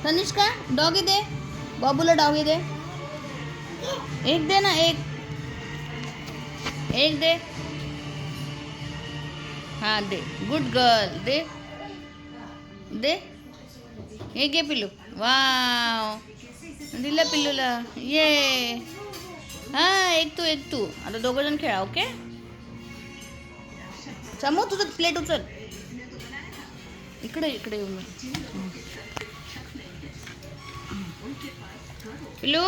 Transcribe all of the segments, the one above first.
Tanishka doggy दे, बाबूला doggy दे. एक दे ना, एक एक दे. हाँ दे, गुड गर्ल. दे दे. हे घे पिल्लू. वाव, दिलं पिल्लूला. ये. हां, एक तू. आता दोघं जण खेळा. ओके. समोर तुझं प्लेट उचल. इकडे इकडे येऊन पिल्लू.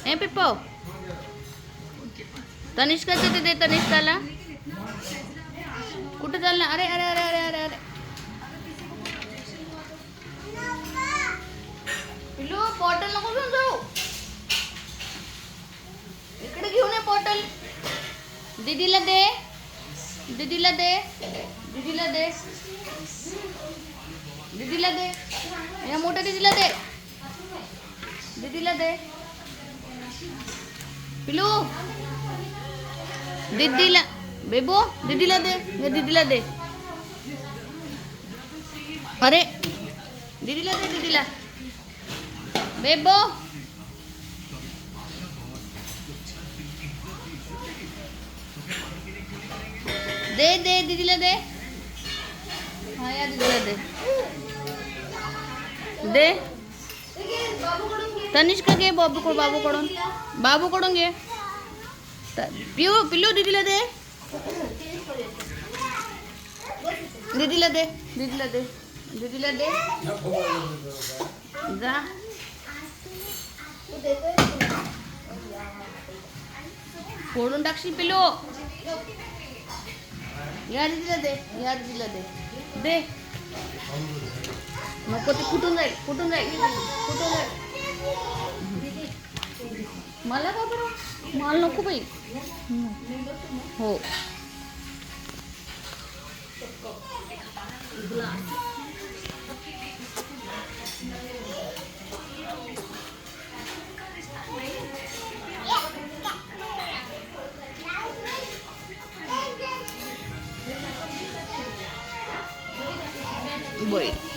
ए पिप्पो, तनिष्काचं ते दे. तनिष्काला कुठं चालला? अरे अरे अरे अरे अरे अरे पिल्लू, बॉटल नको घेऊन जाऊ. इकडे घेऊन ये बॉटल. दीदीला दे, दीदीला दे, दीदीला दे, दीदीला दे. या मोठ्या दीदीला दे, दीदीला दे. पिल्लू, दीदीला बेबो, दीदीला दे. या दीदीला दे. अरे दीदीला दे, दीदीला. बेबो, दे दे दीदीला दे. हाँ या दीदीला दे. दे. तनिष्का घे बाबूकडून. बाबूकडून घे. पिल्लू दीदीला दे. दीदीला दे, दीदीला दे, दीदीला दे. जा. फोडून टाकशील पिल्लू. या दीदीला दे, या दीदीला दे. दे. नको, ते फुटून जाईल, फुटून जाईल, फुटून जाईल. मला का बरं? मला नको बाई. हो. Boy.